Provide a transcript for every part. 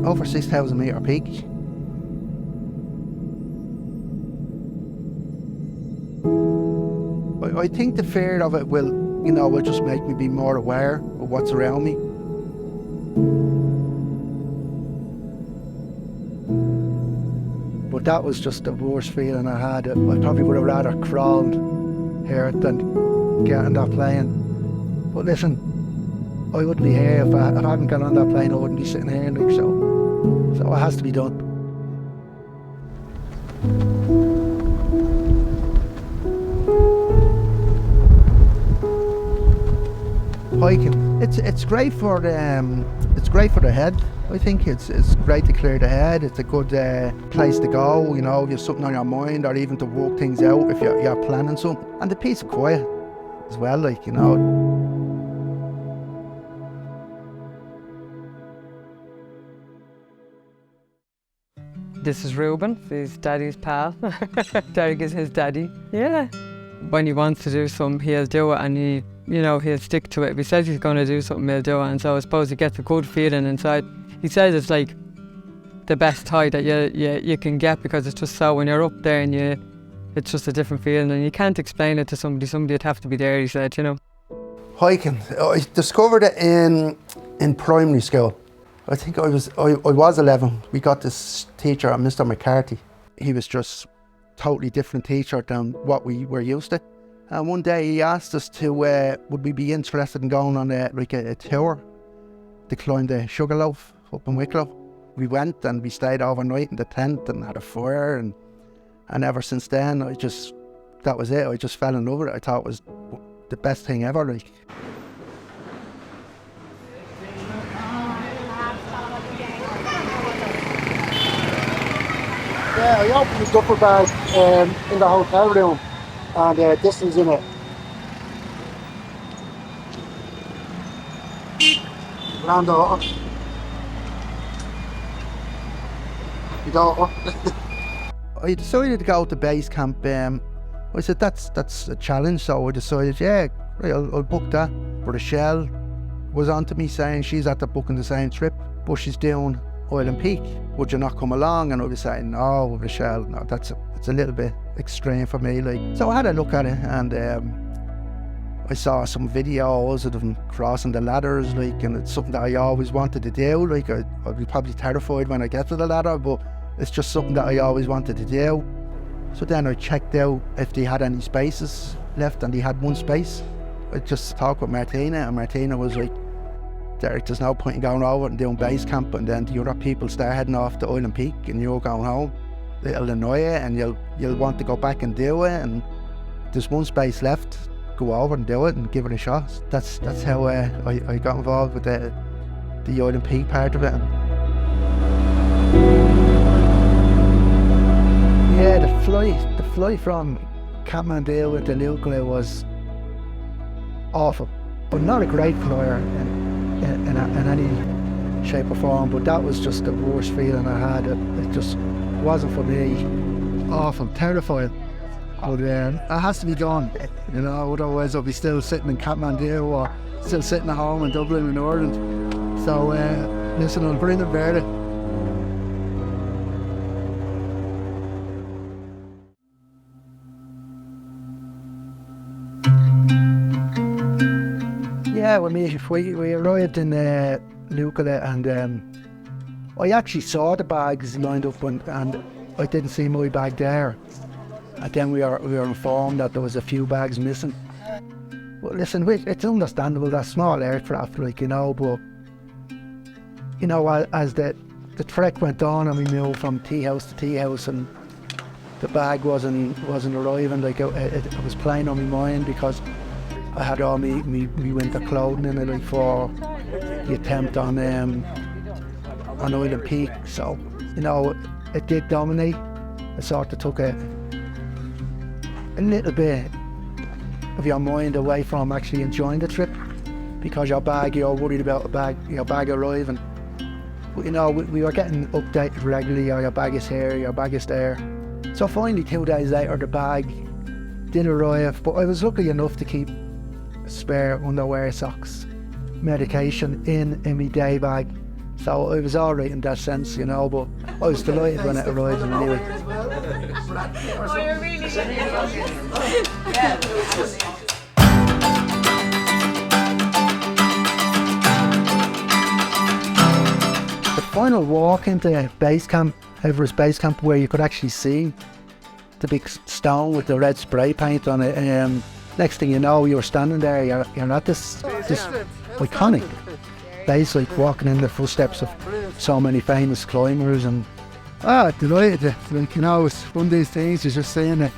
over 6,000 metre peak. I think the fear of it will just make me be more aware of what's around me. But that was just the worst feeling I had. I probably would have rather crawled here than get on that plane. But listen, I wouldn't be here if I hadn't got on that plane. I wouldn't be sitting here, like, so it has to be done. Hiking, it's great for the head. I think it's great to clear the head. It's a good place to go, if you have something on your mind, or even to work things out if you're planning something. And the peace of quiet as well, This is Reuben, his daddy's pal. Derek is his daddy. Yeah. When he wants to do something, he'll do it, and he'll stick to it. If he says he's going to do something, he'll do it. And so I suppose he gets a good feeling inside. He says it's like the best high that you can get, because it's just so, when you're up there and it's just a different feeling, and you can't explain it to somebody. Somebody'd have to be there, he said, Hiking, I discovered it in primary school. I think I was 11. We got this teacher, Mr. McCarthy. He was just totally different teacher than what we were used to. And one day he asked us to, would we be interested in going on a tour to climb the Sugarloaf up in Wicklow. We went and we stayed overnight in the tent and had a fire, and ever since then that was it. I just fell in love with it. I thought it was the best thing ever. Yeah, I opened the duffel bag in the hotel room, and this was in it. Granddaughter. Your daughter. I decided to go to base camp. I said that's a challenge, so I decided, yeah, right, I'll book that. But Michelle was on to me saying she's at the booking the same trip, but she's doing Island Peak. Would you not come along? And I was saying, no, Michelle, no, it's a little bit extreme for me. So I had a look at it, and I saw some videos of them crossing the ladders, and it's something that I always wanted to do. I'll be probably terrified when I get to the ladder, but it's just something that I always wanted to do. So then I checked out if they had any spaces left, and they had one space. I just talked with Martina, and Martina was like, Derek, there's no point in going over and doing base camp, and then the other people start heading off to Island Peak and you're going home. It'll annoy you, and you'll want to go back and do it, and there's one space left. Go over and do it and give it a shot. That's how I got involved with the Island Peak part of it. Yeah, the flight from Kathmandu to Nukla was awful, but not a great flyer in any shape or form. But that was just the worst feeling I had. It just wasn't for me. Awful, terrifying. But it has to be done, otherwise I'll be still sitting in Kathmandu or still sitting at home in Dublin in Ireland. So listen, I'll bring it better. Yeah, we arrived in Nukla, and I actually saw the bags lined up, and I didn't see my bag there. And then we were informed that there was a few bags missing. Well, listen, it's understandable, that small aircraft, but as the trek went on and we moved from tea house to tea house, and the bag wasn't arriving, it was playing on my mind, because I had all me winter clothing in it, for the attempt on Island Peak. So, it did dominate. It sort of took a little bit of your mind away from actually enjoying the trip, because you're worried about your bag arriving. But we were getting updated regularly, your bag is here, your bag is there. So finally 2 days later the bag did arrive, but I was lucky enough to keep spare underwear, socks, medication in my day bag, So it was all right in that sense, you know, but I was delighted when it arrived anyway. The final walk into base camp, Everest Base Camp, where you could actually see the big stone with the red spray paint on it. Next thing you know, you're standing there, you're at this iconic base, like walking in the footsteps of so many famous climbers, and delighted. Like, you know, it's one of these things, you're just seeing it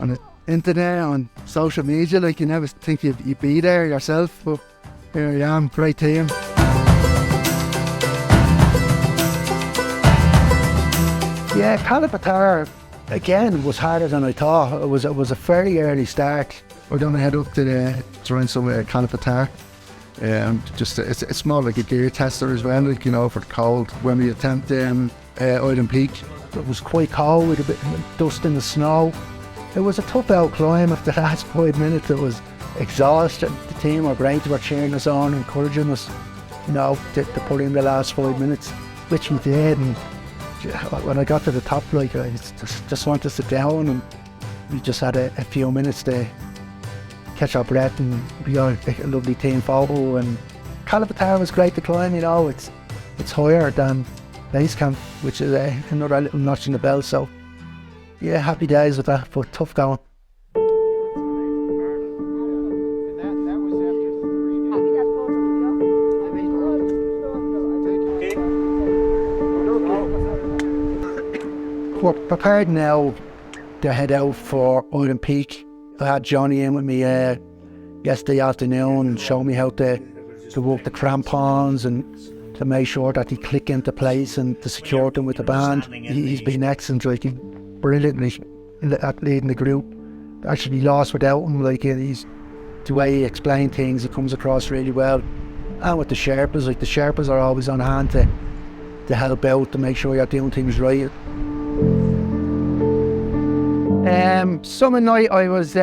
on the internet, on social media, like you never think you'd be there yourself, but here I am, great team. Yeah, Kilimanjaro again was harder than I thought. It was a fairly early start. We're going to head up to try some Kilimanjaro. It's more like a gear tester as well, like, you know, for the cold. When we attempt Island Peak, it was quite cold with a bit of dust in the snow. It was a tough out climb. After the last 5 minutes, it was exhausting. The team were great. They were cheering us on, encouraging us, you know, to put in the last 5 minutes, which we did. And when I got to the top, like, I just wanted to sit down, and we just had a few minutes to catch our breath, and we got a lovely team photo. And Kilimanjaro was great to climb, you know, it's higher than base camp, which is another little notch in the belt. So yeah, happy days with that, but tough going. We're prepared now to head out for Island Peak. I had Johnny in with me yesterday afternoon and showed me how to work the crampons and to make sure that they click into place and to secure them with the band. He's been excellent, like, brilliantly at leading the group. Actually lost without him, like, he's the way he explains things, he comes across really well. And with the Sherpas, like, the Sherpas are always on hand to help out, to make sure you're doing things right. Summer night I was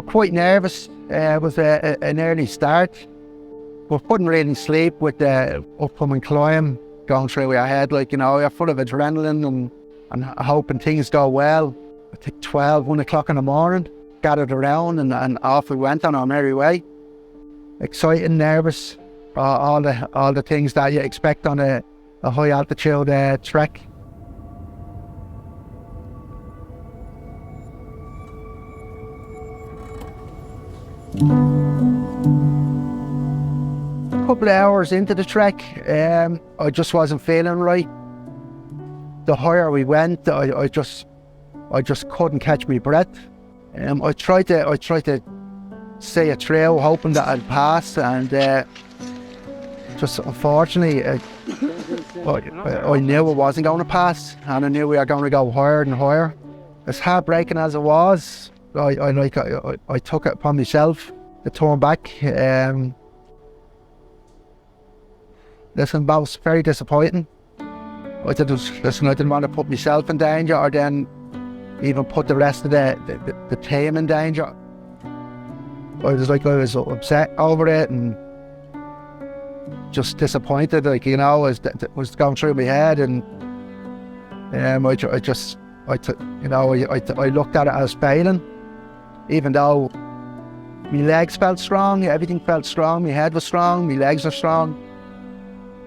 quite nervous. It was an early start, but couldn't really sleep with the upcoming climb going through your head. Like, you know, you're full of adrenaline and hoping things go well. I think 1 o'clock in the morning, gathered around and off we went on our merry way. Exciting, nervous, all the things that you expect on a high altitude trek. A couple of hours into the trek, I just wasn't feeling right. The higher we went, I just couldn't catch my breath. I tried to say it through, hoping that I'd pass, and just unfortunately, I knew I wasn't going to pass, and I knew we were going to go higher and higher. As heartbreaking as it was, I took it upon myself to turn back. Listen, that was very disappointing. I didn't want to put myself in danger, or then even put the rest of the team in danger. I was upset over it and just disappointed, like, you know, as that was going through my head. And I looked at it as failing, even though my legs felt strong, everything felt strong, my head was strong, my legs were strong.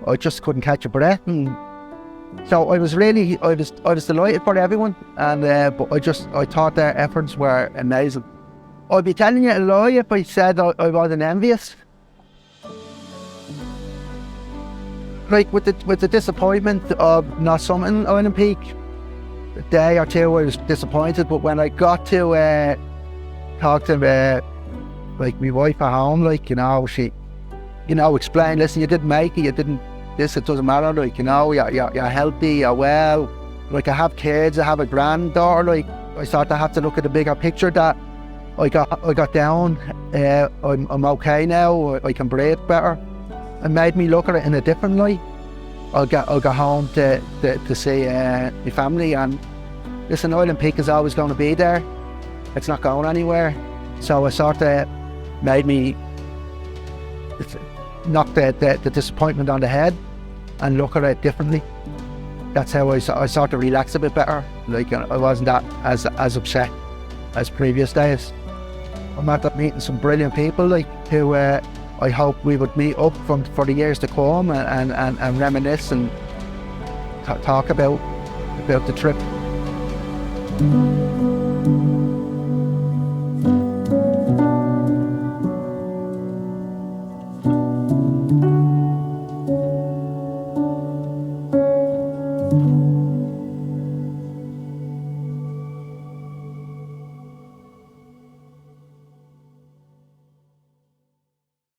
I just couldn't catch a breath, and so I was delighted for everyone, and but I thought their efforts were amazing. I'd be telling you a lie if I said I wasn't envious. Like, with the disappointment of not summiting Island Peak, a day or two I was disappointed, but when I got to talk to like my wife at home, like, you know, she, you know, explained, listen, you didn't make it, you didn't this, it doesn't matter, like, you know, you're healthy, you're well. Like, I have kids, I have a granddaughter. Like, I started to have to look at the bigger picture, that I got down. I'm okay now, I can breathe better. It made me look at it in a different light. I'll go home to see my family, and listen, Island Peak is always going to be there. It's not going anywhere. So it sort of made me knock the disappointment on the head and look at it differently. That's how I sort of relax a bit better. Like, I wasn't that as upset as previous days. I'm after meeting some brilliant people, like, who I hope we would meet up for the years to come and reminisce and talk about the trip.